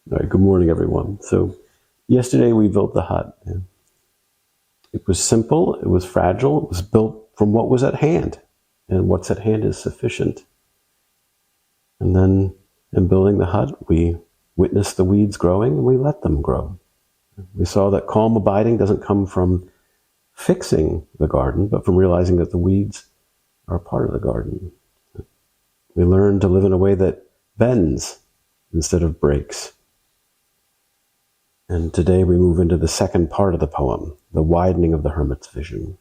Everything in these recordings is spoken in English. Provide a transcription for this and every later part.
All right, good morning, everyone. So yesterday we built the hut. It was simple, it was fragile, it was built from what was at hand, and what's at hand is sufficient. And then in building the hut, we witnessed the weeds growing and we let them grow. We saw that calm abiding doesn't come from fixing the garden, but from realizing that the weeds are part of the garden. We learned to live in a way that bends instead of breaks. And today we move into the second part of the poem, the widening of the hermit's vision.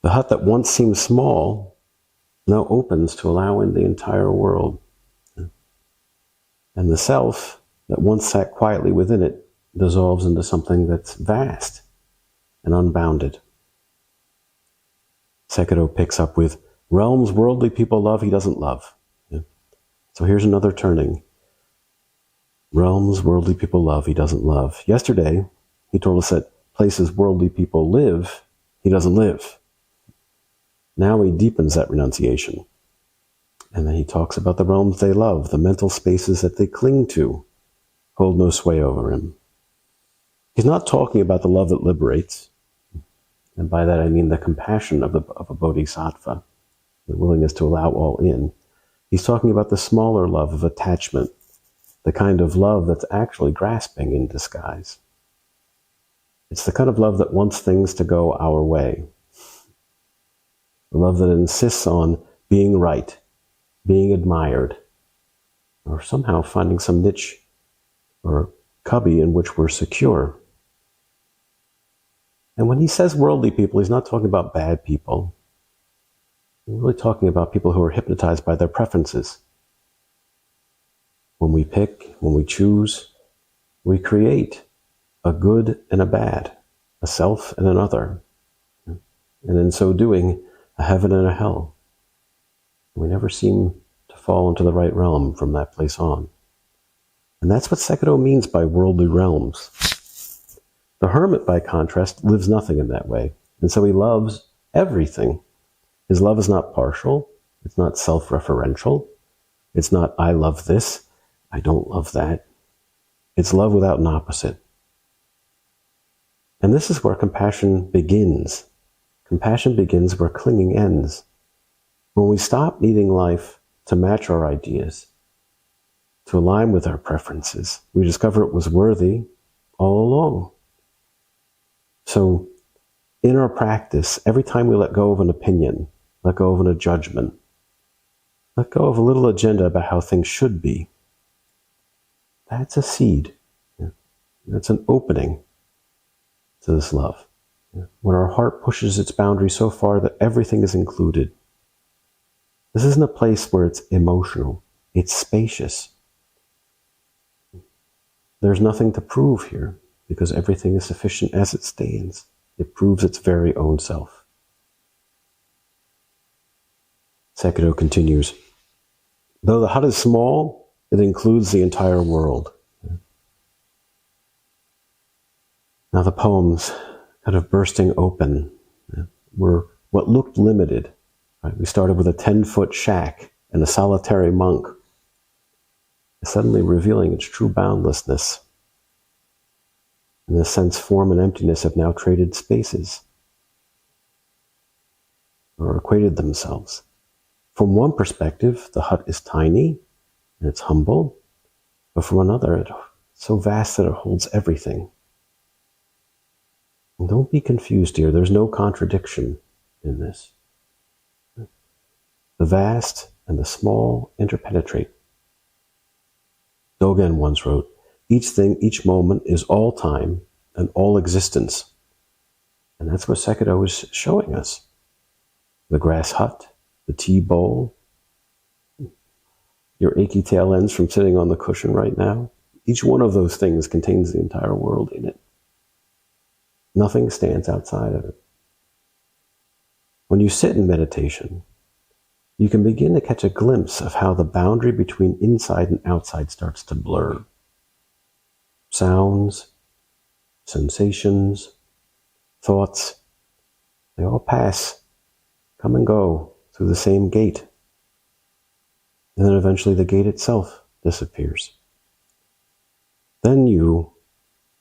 The hut that once seemed small now opens to allow in the entire world. And the self that once sat quietly within it dissolves into something that's vast and unbounded. Sekitō picks up with, realms worldly people love, he doesn't love. So here's another turning. Realms worldly people love, he doesn't love. Yesterday, he told us that places worldly people live, he doesn't live. Now he deepens that renunciation. And then he talks about the realms they love, the mental spaces that they cling to, hold no sway over him. He's not talking about the love that liberates. And by that I mean the compassion of a Bodhisattva, the willingness to allow all in. He's talking about the smaller love of attachment, the kind of love that's actually grasping in disguise. It's the kind of love that wants things to go our way. The love that insists on being right, being admired, or somehow finding some niche or cubby in which we're secure. And when he says worldly people, he's not talking about bad people. He's really talking about people who are hypnotized by their preferences. When we pick, when we choose, we create a good and a bad, a self and another. And in so doing, a heaven and a hell. We never seem to fall into the right realm from that place on. And that's what Sekitō means by worldly realms. The hermit, by contrast, lives nothing in that way. And so he loves everything. His love is not partial. It's not self-referential. It's not, I love this. I don't love that. It's love without an opposite. And this is where compassion begins. Compassion begins where clinging ends. When we stop needing life to match our ideas, to align with our preferences, we discover it was worthy all along. So in our practice, every time we let go of an opinion, let go of a judgment, let go of a little agenda about how things should be, that's a seed. That's an opening to this love. When our heart pushes its boundaries so far that everything is included. This isn't a place where it's emotional. It's spacious. There's nothing to prove here because everything is sufficient as it stands. It proves its very own self. Sekitō continues, though the hut is small, it includes the entire world. Now the poems kind of bursting open were what looked limited. Right? We started with a 10-foot shack and a solitary monk, suddenly revealing its true boundlessness. In this sense, form and emptiness have now traded spaces or equated themselves. From one perspective, the hut is tiny and it's humble, but from another, it's so vast that it holds everything. And don't be confused here. There's no contradiction in this. The vast and the small interpenetrate. Dogen once wrote, each thing, each moment is all time and all existence. And that's what Sekitō is showing us. The grass hut, the tea bowl, your achy tail ends from sitting on the cushion right now. Each one of those things contains the entire world in it. Nothing stands outside of it. When you sit in meditation, you can begin to catch a glimpse of how the boundary between inside and outside starts to blur. Sounds, sensations, thoughts, they all pass, come and go through the same gate. And then eventually the gate itself disappears. then you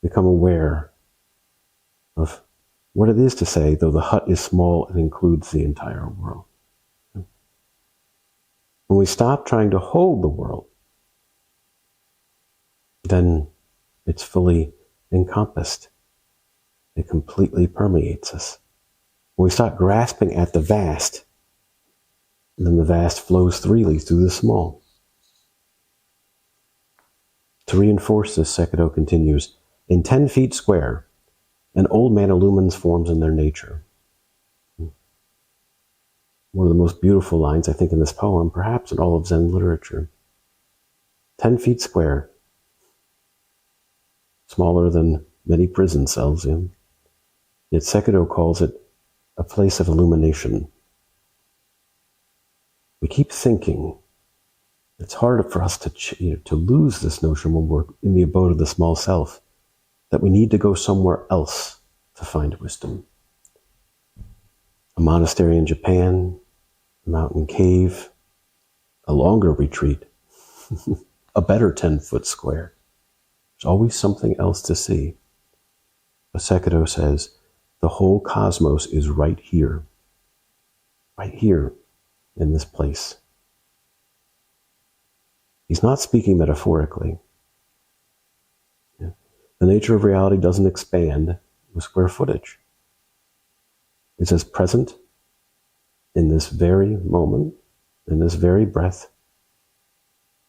become aware of what it is to say, though the hut is small, it includes the entire world. When we stop trying to hold the world, then it's fully encompassed. It completely permeates us. When we stop grasping at the vast, then the vast flows freely through the small. To reinforce this, Sekitō continues, in 10 feet square, an old man illumines forms in their nature. One of the most beautiful lines, I think, in this poem, perhaps in all of Zen literature. 10 feet square, smaller than many prison cells, yet Sekitō calls it a place of illumination. We keep thinking. It's hard for us to lose this notion when we're in the abode of the small self, that we need to go somewhere else to find wisdom. A monastery in Japan, a mountain cave, a longer retreat, a better 10-foot square. There's always something else to see. But Sekitō says, the whole cosmos is right here in this place. He's not speaking metaphorically. The nature of reality doesn't expand with square footage. It's as present in this very moment, in this very breath,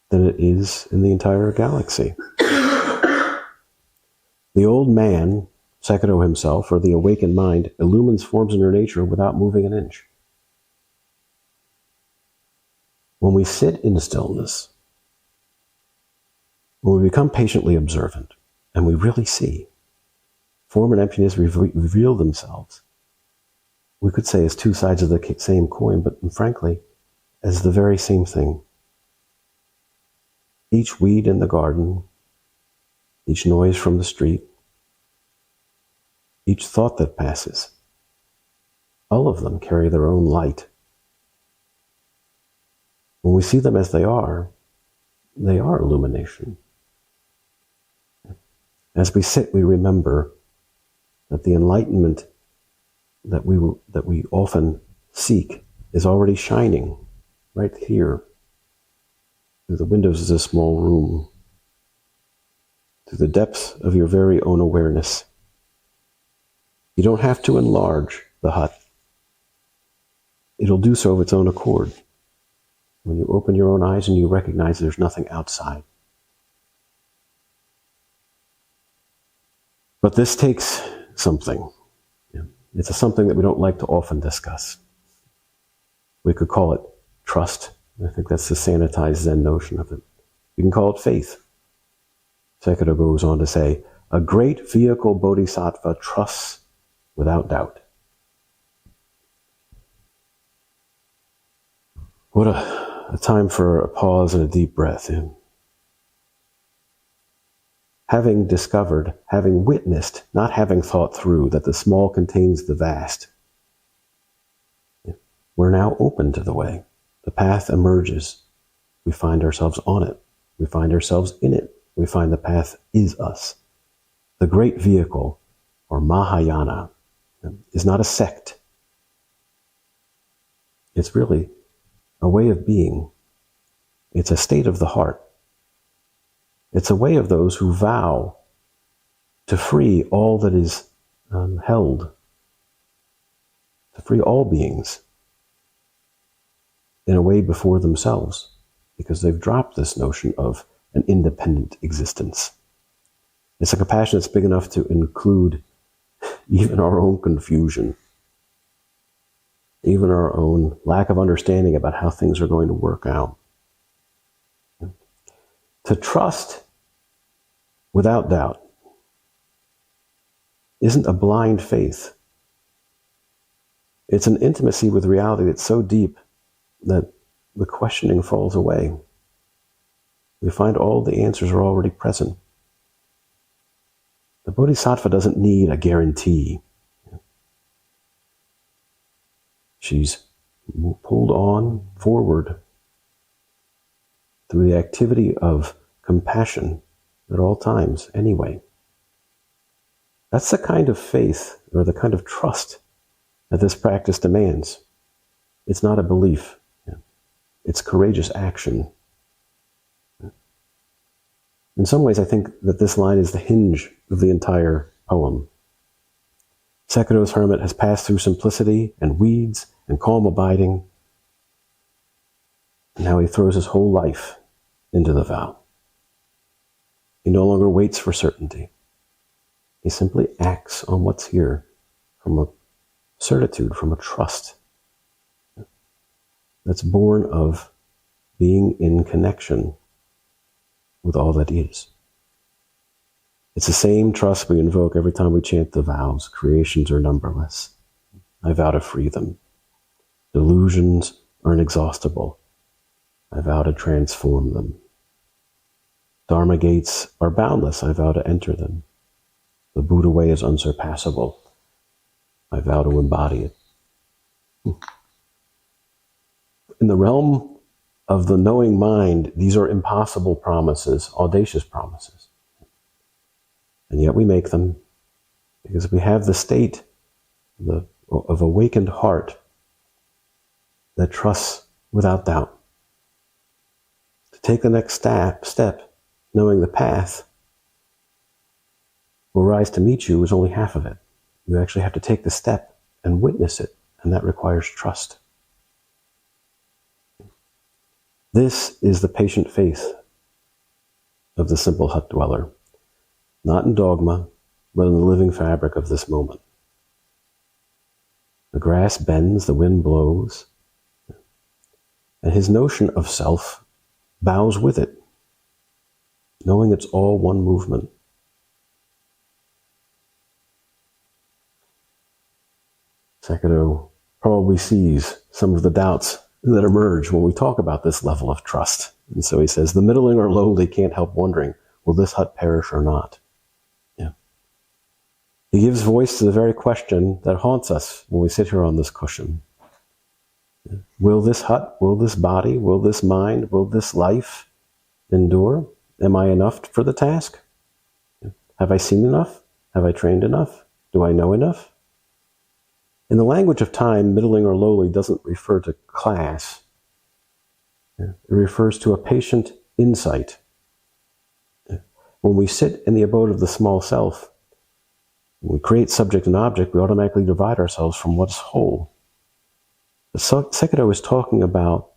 than it is in the entire galaxy. The old man, Sekitō himself, or the awakened mind, illumines forms in their nature without moving an inch. When we sit in stillness, when we become patiently observant, and we really see, form and emptiness reveal themselves, we could say as two sides of the same coin, but frankly, as the very same thing. Each weed in the garden, each noise from the street, each thought that passes, all of them carry their own light. When we see them as they are illumination. As we sit, we remember that the enlightenment that we often seek is already shining right here through the windows of this small room, through the depths of your very own awareness. You don't have to enlarge the hut. It'll do so of its own accord. When you open your own eyes and you recognize there's nothing outside. But this takes something. It's something that we don't like to often discuss. We could call it trust. I think that's the sanitized Zen notion of it. We can call it faith. Sekitō goes on to say, a great vehicle Bodhisattva trusts without doubt. What a time for a pause and a deep breath. Having discovered, having witnessed, not having thought through that the small contains the vast, we're now open to the way. The path emerges. We find ourselves on it. We find ourselves in it. We find the path is us. The great vehicle, or Mahayana, is not a sect. It's really a way of being. It's a state of the heart. It's a way of those who vow to free all that is held, to free all beings in a way before themselves, because they've dropped this notion of an independent existence. It's a compassion that's big enough to include even our own confusion, even our own lack of understanding about how things are going to work out. To trust without doubt isn't a blind faith. It's an intimacy with reality that's so deep that the questioning falls away. We find all the answers are already present. The Bodhisattva doesn't need a guarantee. She's pulled on forward through the activity of compassion at all times anyway. That's the kind of faith or the kind of trust that this practice demands. It's not a belief. It's courageous action. In some ways, I think that this line is the hinge of the entire poem. Sekitō's hermit has passed through simplicity and weeds and calm abiding, and now he throws his whole life into the vow. He no longer waits for certainty. He simply acts on what's here from a certitude, from a trust that's born of being in connection with all that is. It's the same trust we invoke every time we chant the vows. Creations are numberless. I vow to free them. Delusions are inexhaustible. I vow to transform them. Dharma gates are boundless. I vow to enter them. The Buddha way is unsurpassable. I vow to embody it. In the realm of the knowing mind, these are impossible promises, audacious promises. And yet we make them because we have the state of awakened heart that trusts without doubt. To take the next step, knowing the path will rise to meet you is only half of it. You actually have to take the step and witness it, and that requires trust. This is the patient faith of the simple hut dweller, not in dogma, but in the living fabric of this moment. The grass bends, the wind blows, and his notion of self bows with it, knowing it's all one movement. Sekitō probably sees some of the doubts that emerge when we talk about this level of trust. And so he says, the middling or lowly can't help wondering, will this hut perish or not? Yeah. He gives voice to the very question that haunts us when we sit here on this cushion. Yeah. Will this hut, will this body, will this mind, will this life endure? Am I enough for the task? Yeah. Have I seen enough? Have I trained enough? Do I know enough? In the language of time, middling or lowly doesn't refer to class. It refers to a patient insight. When we sit in the abode of the small self, when we create subject and object, we automatically divide ourselves from what's whole. The Sekitō is talking about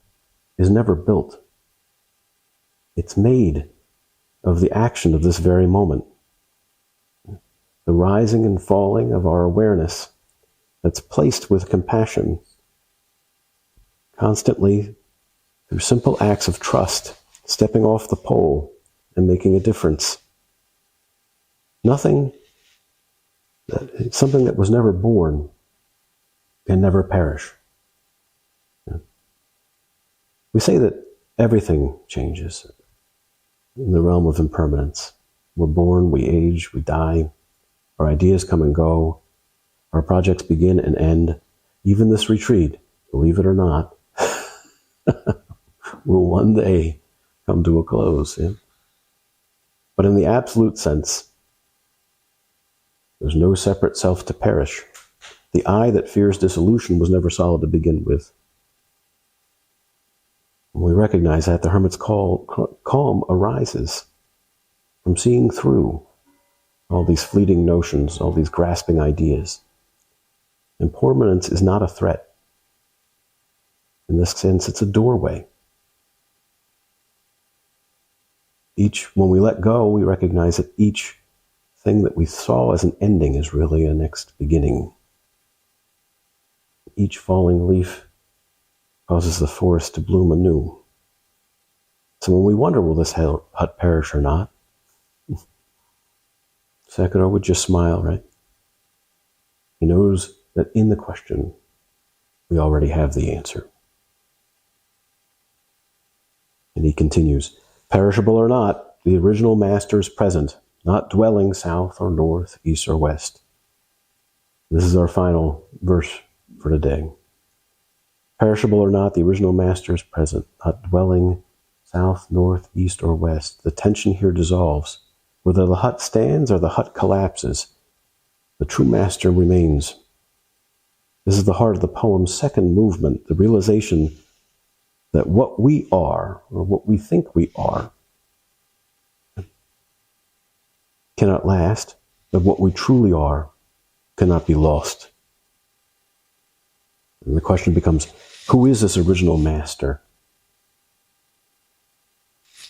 is never built. It's made of the action of this very moment. The rising and falling of our awareness that's placed with compassion, constantly through simple acts of trust, stepping off the pole and making a difference. Something that was never born can never perish. We say that everything changes in the realm of impermanence. We're born, we age, we die, our ideas come and go, our projects begin and end. Even this retreat, believe it or not, will one day come to a close. Yeah? But in the absolute sense, there's no separate self to perish. The I that fears dissolution was never solid to begin with. When we recognize that, the hermit's calm arises from seeing through all these fleeting notions, all these grasping ideas. Impermanence is not a threat. In this sense, it's a doorway. When we let go, we recognize that each thing that we saw as an ending is really a next beginning. Each falling leaf causes the forest to bloom anew. So when we wonder, will this hut perish or not? Sekitō would just smile, right? He knows that in the question, we already have the answer. And he continues, perishable or not, the original master is present, not dwelling south or north, east or west. This is our final verse for today. Perishable or not, the original master is present, not dwelling south, north, east, or west. The tension here dissolves Whether the hut stands or the hut collapses, the true master remains. This is the heart of the poem's second movement, the realization that what we are, or what we think we are, cannot last, but what we truly are cannot be lost. And the question becomes, who is this original master?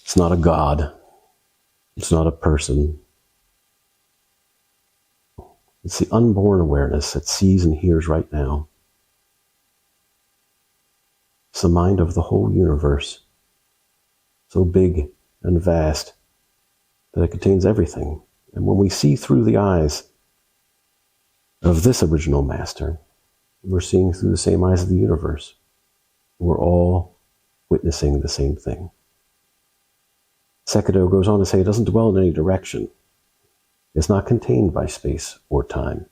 It's not a god. It's not a person. It's the unborn awareness that sees and hears right now. It's the mind of the whole universe, so big and vast that it contains everything. And when we see through the eyes of this original master, we're seeing through the same eyes of the universe. We're all witnessing the same thing. Sekitō goes on to say it doesn't dwell in any direction. It's not contained by space or time.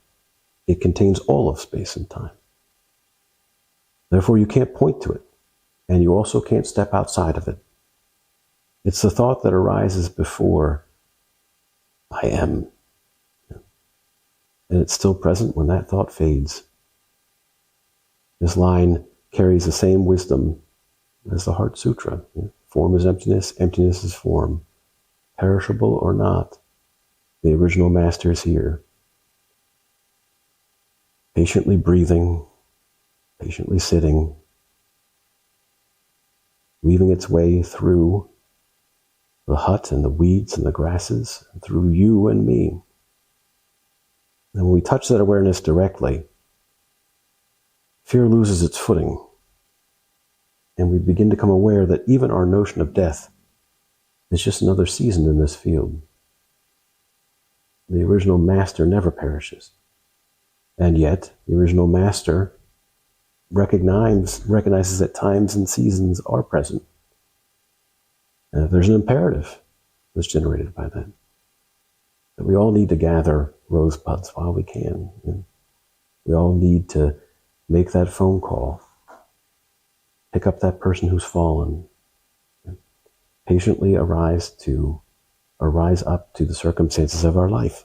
It contains all of space and time. Therefore, you can't point to it, and you also can't step outside of it. It's the thought that arises before I am. And it's still present when that thought fades. This line carries the same wisdom as the Heart Sutra. Form is emptiness, emptiness is form. Perishable or not, the original master is here. Patiently breathing, patiently sitting, weaving its way through the hut and the weeds and the grasses, and through you and me. And when we touch that awareness directly, fear loses its footing, and we begin to become aware that even our notion of death is just another season in this field. The original master never perishes. And yet, the original master recognizes that times and seasons are present. And there's an imperative that's generated by that. That we all need to gather rosebuds while we can. And we all need to make that phone call. Pick up that person who's fallen. And patiently arise up to the circumstances of our life.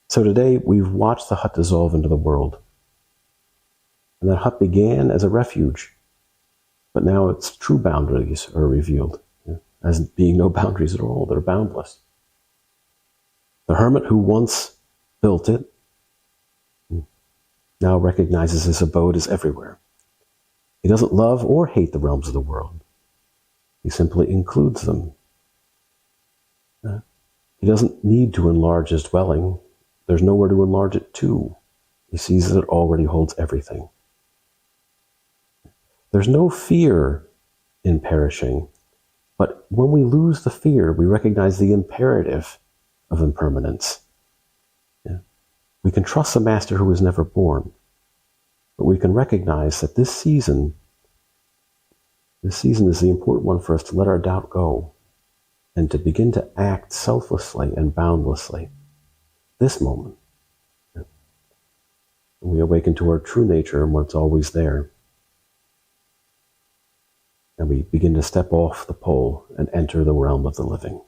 So today, we've watched the hut dissolve into the world. And that hut began as a refuge, but now its true boundaries are revealed, as being no boundaries at all. They're boundless. The hermit who once built it now recognizes his abode is everywhere. He doesn't love or hate the realms of the world. He simply includes them. He doesn't need to enlarge his dwelling. There's nowhere to enlarge it to. He sees that it already holds everything. There's no fear in perishing, but when we lose the fear, we recognize the imperative of impermanence. We can trust the master who was never born, but we can recognize that this season is the important one for us to let our doubt go and to begin to act selflessly and boundlessly. This moment. We awaken to our true nature and what's always there. And we begin to step off the pole and enter the realm of the living.